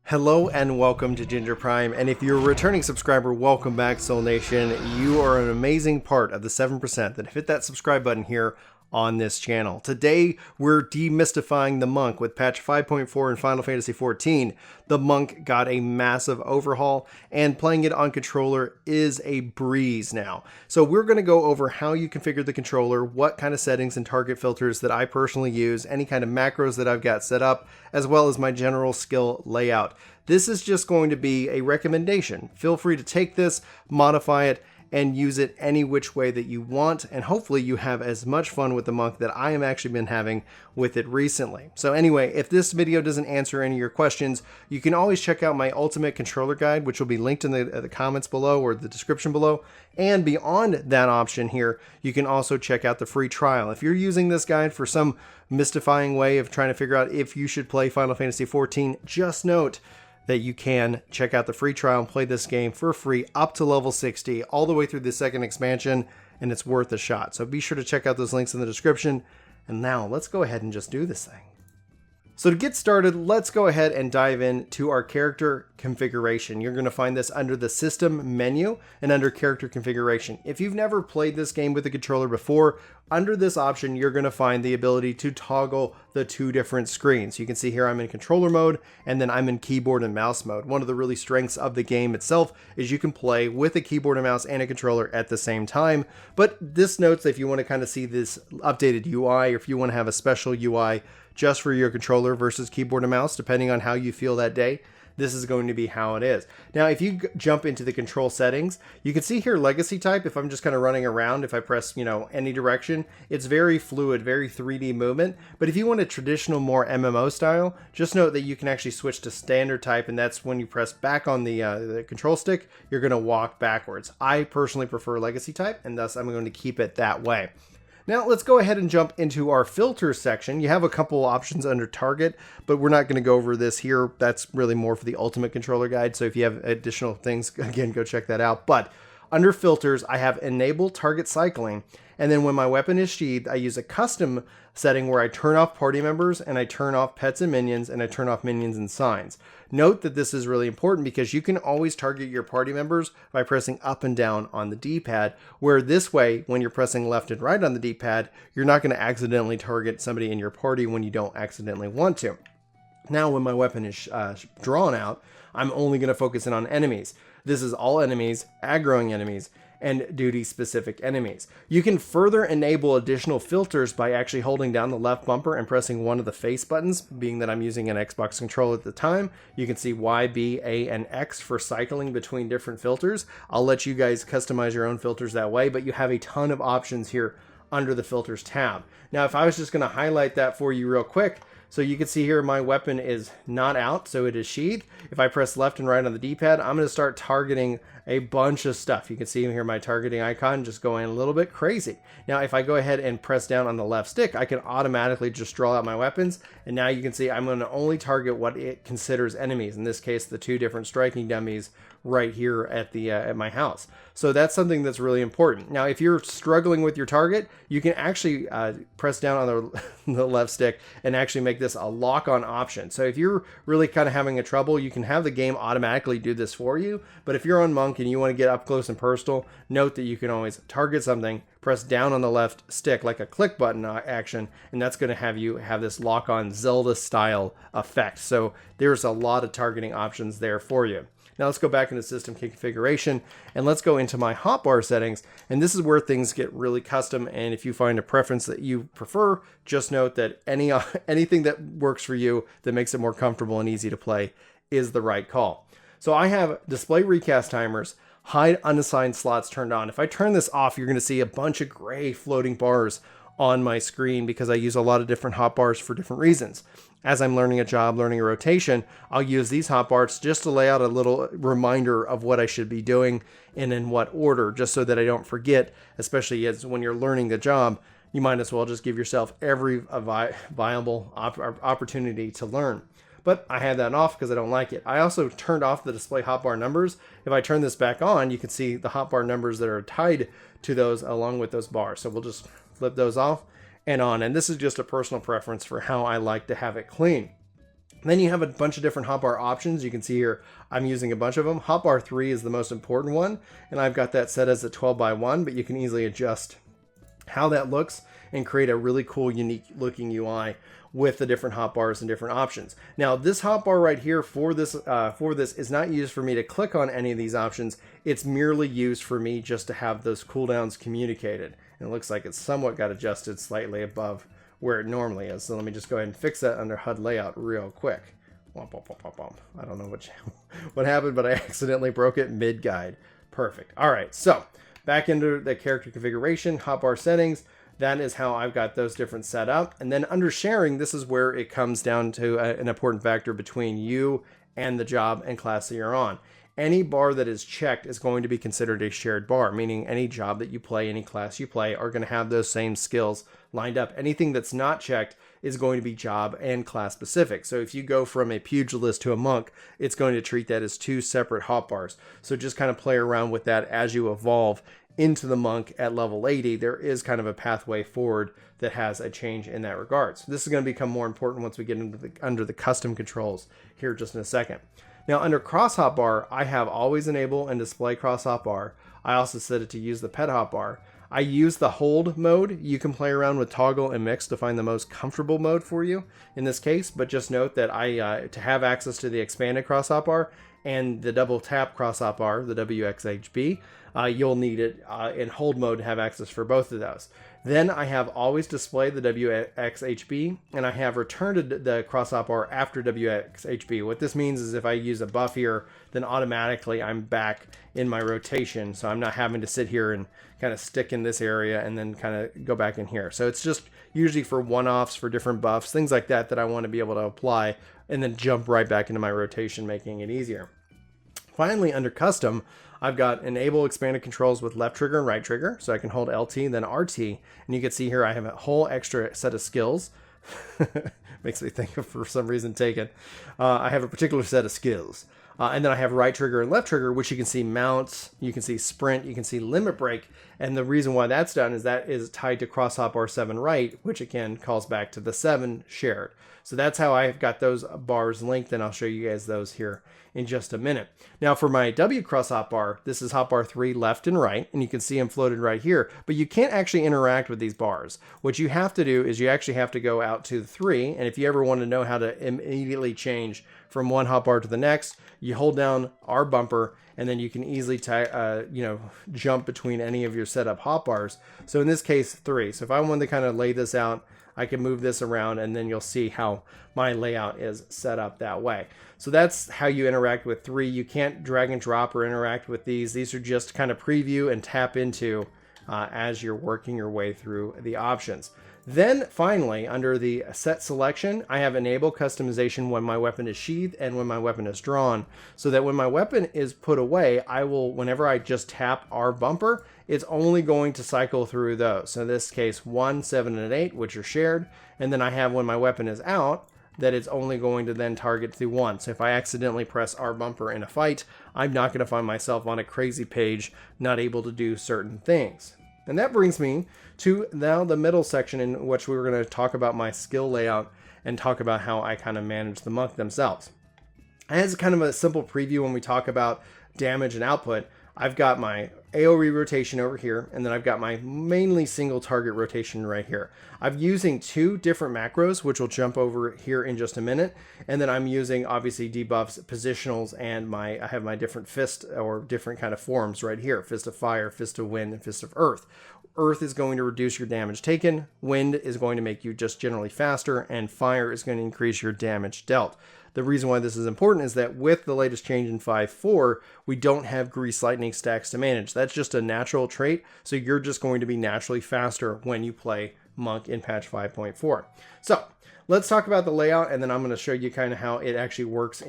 Hello and welcome to Ginger Prime, and if you're a returning subscriber, welcome back, Soul Nation. You are an amazing part of the 7% that hit that subscribe button here on this channel. Today, we're demystifying the monk with patch 5.4 in Final Fantasy XIV. The monk got a massive overhaul, and playing it on controller is a breeze now. So we're going to go over how you configure the controller, what kind of settings and target filters that I personally use, any kind of macros that I've got set up, as well as my general skill layout. This is just going to be a recommendation. Feel free to take this, modify it, and use it any which way that you want, and hopefully you have as much fun with the monk that I have actually been having with it recently. So anyway, if this video doesn't answer any of your questions, you can always check out my ultimate controller guide, which will be linked in the comments below or the description below. And beyond that option here, you can also check out the free trial. If you're using this guide for some mystifying way of trying to figure out if you should play Final Fantasy XIV, just note that you can check out the free trial and play this game for free up to level 60 all the way through the second expansion, and it's worth a shot. So be sure to check out those links in the description. And now let's go ahead and just do this thing. So to get started, let's go ahead and dive into our character configuration. You're going to find this under the system menu and under character configuration. If you've never played this game with a controller before, under this option, you're going to find the ability to toggle the two different screens. You can see here I'm in controller mode, and then I'm in keyboard and mouse mode. One of the really strengths of the game itself is you can play with a keyboard and mouse and a controller at the same time. But this notes that if you want to kind of see this updated UI, or if you want to have a special UI just for your controller versus keyboard and mouse, depending on how you feel that day, this is going to be how it is. Now, if you jump into the control settings, you can see here legacy type. If I'm just kind of running around, if I press, any direction, it's very fluid, very 3D movement. But if you want a traditional, more MMO style, just note that you can actually switch to standard type, and that's when you press back on the control stick, you're going to walk backwards. I personally prefer legacy type, and thus I'm going to keep it that way. Now let's go ahead and jump into our filter section. You have a couple options under target, but we're not going to go over this here. That's really more for the ultimate controller guide. So if you have additional things, again, go check that out. But under filters, I have enable target cycling. And then when my weapon is sheathed, I use a custom setting where I turn off party members, and I turn off pets and minions, and I turn off minions and signs. Note that this is really important because you can always target your party members by pressing up and down on the D-pad, where this way, when you're pressing left and right on the D-pad, you're not going to accidentally target somebody in your party when you don't accidentally want to. Now, when my weapon is drawn out, I'm only going to focus in on enemies. This is all enemies, aggroing enemies, and duty-specific enemies. You can further enable additional filters by actually holding down the left bumper and pressing one of the face buttons, being that I'm using an Xbox controller at the time. You can see Y, B, A, and X for cycling between different filters. I'll let you guys customize your own filters that way, but you have a ton of options here under the filters tab. Now, if I was just going to highlight that for you real quick, so you can see here my weapon is not out, so it is sheathed. If I press left and right on the D-pad, I'm going to start targeting a bunch of stuff. You can see here my targeting icon just going a little bit crazy. Now, if I go ahead and press down on the left stick, I can automatically just draw out my weapons. And now you can see I'm going to only target what it considers enemies. In this case, the two different striking dummies right here at my house. So that's something that's really important. Now, if you're struggling with your target, you can actually press down on the left stick and actually make this a lock-on option. So if you're really kind of having a trouble, you can have the game automatically do this for you. But if you're on monk and you want to get up close and personal, note that you can always target something, press down on the left stick like a click button action, and that's going to have you have this lock-on Zelda style effect. So there's a lot of targeting options there for you. Now let's go back into system configuration, and let's go into my hotbar settings, and this is where things get really custom. And if you find a preference that you prefer, just note that anything that works for you that makes it more comfortable and easy to play is the right call. So I have display recast timers, hide unassigned slots turned on. If I turn this off, you're going to see a bunch of gray floating bars on my screen because I use a lot of different hotbars for different reasons. As I'm learning a job, learning a rotation, I'll use these hotbars just to lay out a little reminder of what I should be doing and in what order, just so that I don't forget, especially as when you're learning the job, you might as well just give yourself every viable opportunity to learn. But I had that off because I don't like it. I also turned off the display hotbar numbers. If I turn this back on, you can see the hotbar numbers that are tied to those along with those bars. So we'll just flip those off and on. And this is just a personal preference for how I like to have it clean. Then you have a bunch of different hotbar options. You can see here, I'm using a bunch of them. Hotbar 3 is the most important one, and I've got that set as a 12:1, but you can easily adjust how that looks and create a really cool, unique looking UI with the different hotbars and different options. Now, this hotbar right here for this is not used for me to click on any of these options. It's merely used for me just to have those cooldowns communicated. And it looks like it's somewhat got adjusted slightly above where it normally is. So let me just go ahead and fix that under HUD layout real quick. I don't know what happened, but I accidentally broke it mid-guide. Perfect. All right, so back into the character configuration, hotbar settings. That is how I've got those different set up. And then under sharing, this is where it comes down to an important factor between you and the job and class that you're on. Any bar that is checked is going to be considered a shared bar, meaning any job that you play, any class you play are going to have those same skills lined up. Anything that's not checked is going to be job and class specific. So if you go from a pugilist to a monk, it's going to treat that as two separate hotbars. So just kind of play around with that as you evolve into the monk at level 80. There is kind of a pathway forward that has a change in that regard. So this is going to become more important once we get into under the custom controls here just in a second. Now under cross hotbar, I have always enable and display cross hotbar. I also set it to use the pet hotbar. I use the hold mode. You can play around with toggle and mix to find the most comfortable mode for you in this case, but just note that to have access to the expanded cross hotbar and the double tap cross hotbar, the WXHB, you'll need it in hold mode to have access for both of those. Then I have always displayed the WXHB, and I have returned the cross hotbar after WXHB. What this means is if I use a buff here, then automatically I'm back in my rotation, so I'm not having to sit here and kind of stick in this area and then kind of go back in here. So it's just usually for one-offs, for different buffs, things like that that I want to be able to apply and then jump right back into my rotation, making it easier. Finally, under custom, I've got enable expanded controls with left trigger and right trigger, so I can hold LT then RT, and you can see here I have a whole extra set of skills. Makes me think of, for some reason, Taken. I have a particular set of skills. And then I have right trigger and left trigger, which you can see mounts, you can see sprint, you can see limit break. And the reason why that's done is that is tied to cross hotbar 7 right, which again calls back to the 7 shared. So that's how I've got those bars linked, and I'll show you guys those here in just a minute. Now for my W cross hotbar, this is hotbar 3 left and right, and you can see them floated right here, but you can't actually interact with these bars. What you have to do is you actually have to go out to the 3, and if you ever want to know how to immediately change from one hotbar to the next, you hold down R bumper, and then you can easily jump between any of your setup hotbars. So in this case, 3. So if I wanted to kind of lay this out, I can move this around, and then you'll see how my layout is set up that way. So that's how you interact with 3. You can't drag and drop or interact with these. These are just kind of preview and tap into as you're working your way through the options. Then finally, under the set selection, I have enable customization when my weapon is sheathed and when my weapon is drawn, so that when my weapon is put away, I will, whenever I just tap R bumper, it's only going to cycle through those. So in this case, 1, 7, and 8, which are shared. And then I have when my weapon is out, that it's only going to then target through 1. So if I accidentally press R bumper in a fight, I'm not going to find myself on a crazy page, not able to do certain things. And that brings me to now the middle section, in which we were going to talk about my skill layout and talk about how I kind of manage the monk themselves. As kind of a simple preview when we talk about damage and output, I've got my AoE rotation over here, and then I've got my mainly single target rotation right here. I'm using 2 different macros, which we'll jump over here in just a minute, and then I'm using obviously debuffs, positionals, and I have my different fist or different kind of forms right here: Fist of Fire, Fist of Wind, and Fist of Earth. Earth is going to reduce your damage taken, Wind is going to make you just generally faster, and Fire is going to increase your damage dealt. The reason why this is important is that with the latest change in 5.4, we don't have Grease Lightning stacks to manage. That's just a natural trait, so you're just going to be naturally faster when you play Monk in patch 5.4. So let's talk about the layout, and then I'm going to show you kind of how it actually works,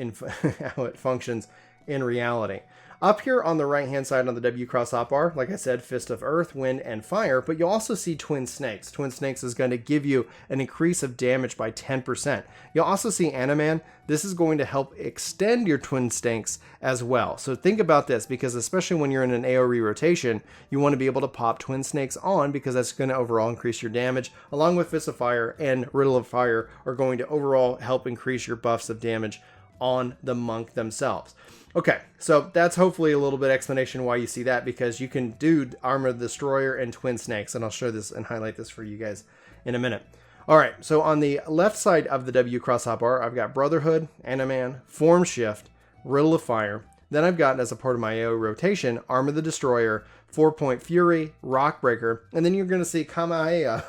how it functions in reality. Up here on the right hand side on the W cross hotbar, like I said, Fist of Earth, Wind, and Fire, but you'll also see Twin Snakes. Twin Snakes is going to give you an increase of damage by 10%. You'll also see Animan. This is going to help extend your Twin Snakes as well. So think about this, because especially when you're in an AoE rotation, you want to be able to pop Twin Snakes on, because that's going to overall increase your damage, along with Fist of Fire and Riddle of Fire are going to overall help increase your buffs of damage on the monk themselves. Okay, so that's hopefully a little bit explanation why you see that, because you can do Armor Destroyer and Twin Snakes, and I'll show this and highlight this for you guys in a minute. All right, so on the left side of the W cross hotbar, I've got Brotherhood, Animan, Form Shift, Riddle of Fire. Then I've got, as a part of my AoE rotation, Armor the Destroyer, 4-point Fury, Rockbreaker, and then you're going to see Kamehameha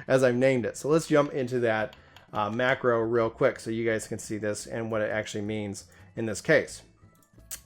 as I've named it. So let's jump into that macro real quick so you guys can see this and what it actually means in this case.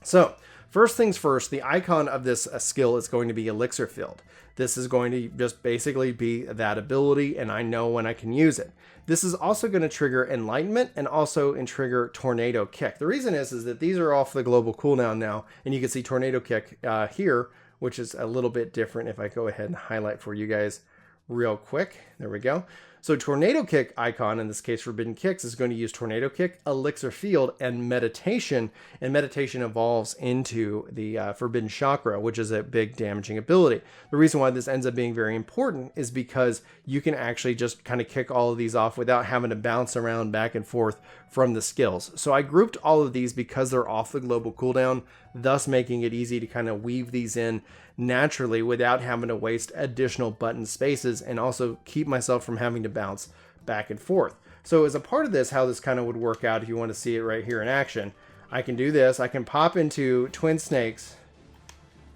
So first things first, the icon of this skill is going to be Elixir Field. This is going to just basically be that ability, and I know when I can use it. This is also going to trigger Enlightenment and also trigger Tornado Kick. The reason is that these are off the global cooldown now, and you can see Tornado Kick here, which is a little bit different. If I go ahead and highlight for you guys real quick, there we go. So Tornado Kick icon, in this case Forbidden Kicks, is going to use Tornado Kick, Elixir Field, and Meditation. And Meditation evolves into the Forbidden Chakra, which is a big damaging ability. The reason why this ends up being very important is because you can actually just kind of kick all of these off without having to bounce around back and forth from the skills. So I grouped all of these because they're off the global cooldown, thus making it easy to kind of weave these in naturally without having to waste additional button spaces, and also keep myself from having to bounce back and forth. So as a part of this, how this kind of would work out, if you want to see it right here in action, I can do this. I can pop into Twin Snakes,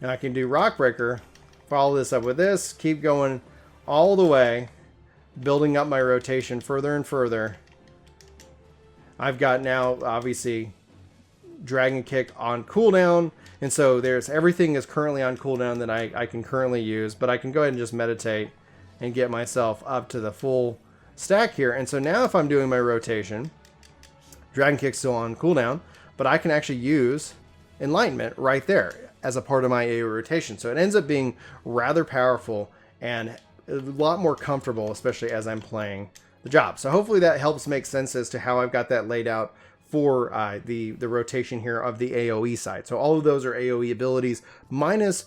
and I can do Rockbreaker, follow this up with this, keep going all the way, building up my rotation further and further. I've got now, obviously, Dragon Kick on cooldown, and so there's everything is currently on cooldown that I can currently use, but I can go ahead and just meditate and get myself up to the full stack here. And so now if I'm doing my rotation, Dragon Kick's still on cooldown, but I can actually use Enlightenment right there as a part of my AoE rotation. So it ends up being rather powerful and a lot more comfortable, especially as I'm playing the job. So hopefully that helps make sense as to how I've got that laid out for the rotation here of the AoE side. So all of those are AoE abilities minus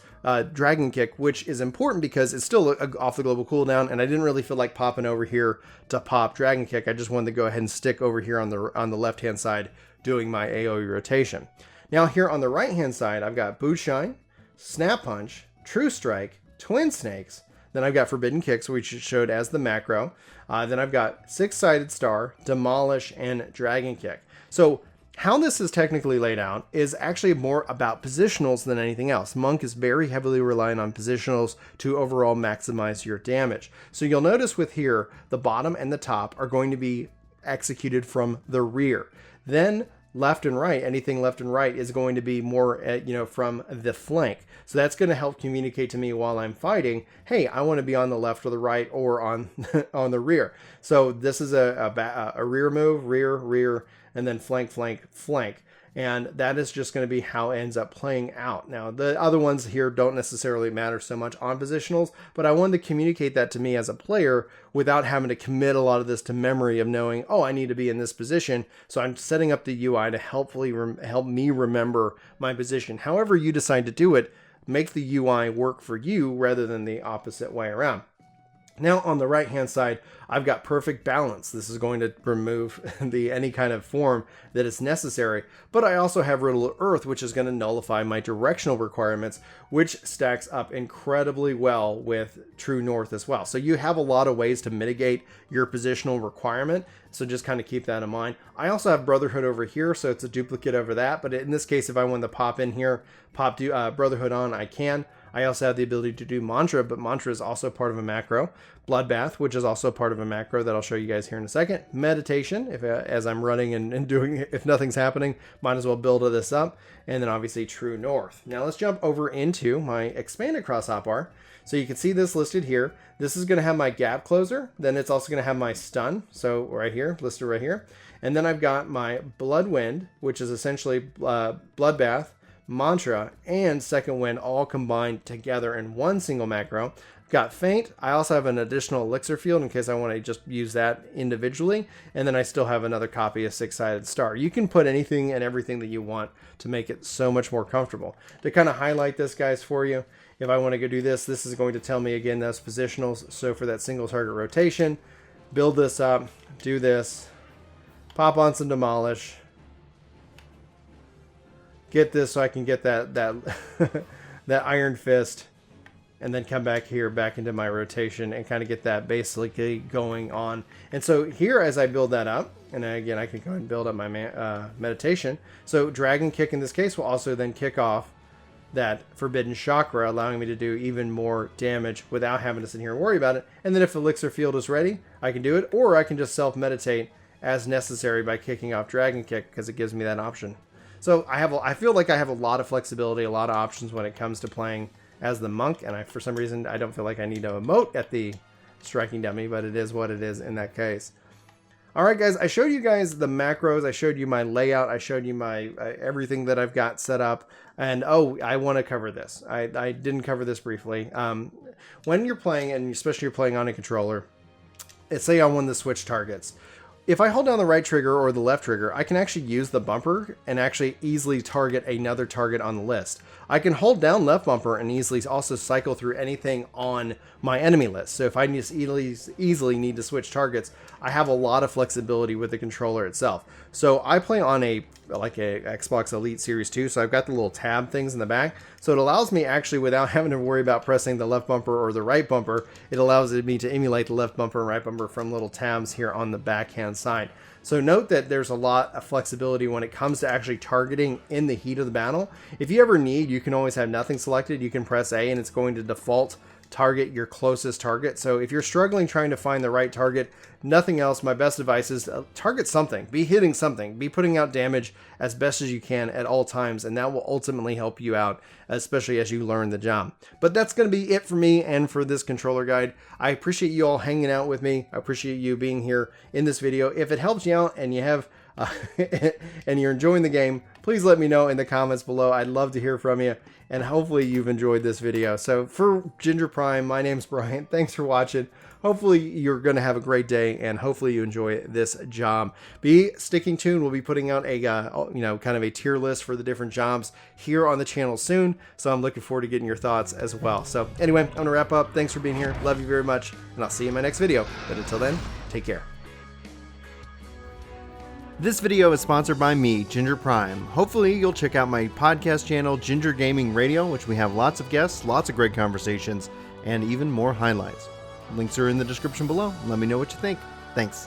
Dragon Kick, which is important because it's still off the global cooldown, and I didn't really feel like popping over here to pop Dragon Kick. I just wanted to go ahead and stick over here on the left hand side doing my AoE rotation. Now here on the right hand side, I've got Boot Shine, Snap Punch, True Strike, Twin Snakes. Then I've got Forbidden Kicks, which showed as the macro. Then I've got Six-Sided Star, Demolish, and Dragon Kick. So how this is technically laid out is actually more about positionals than anything else. Monk is very heavily reliant on positionals to overall maximize your damage. So you'll notice with here, the bottom and the top are going to be executed from the rear. Then left and right, anything left and right is going to be more, from the flank. So that's going to help communicate to me while I'm fighting, hey, I want to be on the left or the right or on on the rear. So this is a rear move, rear, and then flank. And that is just going to be how it ends up playing out. Now, the other ones here don't necessarily matter so much on positionals, but I wanted to communicate that to me as a player without having to commit a lot of this to memory of knowing, oh, I need to be in this position. So I'm setting up the UI to help me remember my position. However you decide to do it, make the UI work for you rather than the opposite way around. Now on the right hand side, I've got Perfect Balance. This is going to remove any kind of form that is necessary, but I also have Riddle of Earth, which is going to nullify my directional requirements, which stacks up incredibly well with True North as well. So you have a lot of ways to mitigate your positional requirement, so just kind of keep that in mind. I also have Brotherhood over here, so it's a duplicate over that, but in this case, if I want to pop in here, pop Brotherhood on, I can. I also have the ability to do mantra, but mantra is also part of a macro. Bloodbath, which is also part of a macro that I'll show you guys here in a second. Meditation, as I'm running and doing, if nothing's happening, might as well build this up. And then obviously True North. Now let's jump over into my expanded cross hotbar. So you can see this listed here. This is going to have my gap closer. Then it's also going to have my stun. So right here, listed right here. And then I've got my Blood Wind, which is essentially Bloodbath, Mantra, and Second Wind all combined together in one single macro. Got Faint. I also have an additional elixir field in case I want to just use that individually. And then I still have another copy of Six-Sided Star. You can put anything and everything that you want to make it so much more comfortable. To kind of highlight this, guys, for you, if I want to go do this, this is going to tell me again those positionals. So for that single target rotation, build this up, do this, pop on some Demolish, get this so I can get that that Iron Fist, and then come back here, back into my rotation and kind of get that basically going on. And so here, as I build that up, and again, I can go and build up my meditation. So Dragon Kick in this case will also then kick off that Forbidden Chakra, allowing me to do even more damage without having to sit here and worry about it. And then if Elixir Field is ready, I can do it, or I can just self-meditate as necessary by kicking off Dragon Kick, because it gives me that option. So I feel like I have a lot of flexibility, a lot of options when it comes to playing as the monk, and for some reason I don't feel like I need to emote at the striking dummy, but it is what it is in that case. Alright guys, I showed you guys the macros, I showed you my layout, I showed you my everything that I've got set up, and oh, I want to cover this. I didn't cover this briefly. When you're playing, and especially you're playing on a controller, let's say on one of the switch targets, if I hold down the right trigger or the left trigger, I can actually use the bumper and actually easily target another target on the list. I can hold down left bumper and easily also cycle through anything on my enemy list. So if I just easily need to switch targets, I have a lot of flexibility with the controller itself. So I play on a Xbox Elite Series 2, so I've got the little tab things in the back. So it allows me actually, without having to worry about pressing the left bumper or the right bumper, it allows me to emulate the left bumper and right bumper from little tabs here on the backhand side. So note that there's a lot of flexibility when it comes to actually targeting in the heat of the battle. If you ever need, you can always have nothing selected. You can press A and it's going to default target your closest target. So if you're struggling trying to find the right target, nothing else, my best advice is target something, be hitting something, be putting out damage as best as you can at all times, and that will ultimately help you out, especially as you learn the job. But that's going to be it for me and for this controller guide. I appreciate you all hanging out with me. I appreciate you being here in this video. If it helps you out and you have and you're enjoying the game, please let me know in the comments below. I'd love to hear from you, and hopefully you've enjoyed this video. So for Ginger Prime, my name's Brian. Thanks for watching. Hopefully you're going to have a great day, and hopefully you enjoy this job. Be sticking tuned. We'll be putting out a kind of a tier list for the different jobs here on the channel soon. So I'm looking forward to getting your thoughts as well. So anyway, I'm going to wrap up. Thanks for being here. Love you very much, and I'll see you in my next video. But until then, take care. This video is sponsored by me, Ginger Prime. Hopefully you'll check out my podcast channel, Ginger Gaming Radio, which we have lots of guests, lots of great conversations, and even more highlights. Links are in the description below. Let me know what you think. Thanks.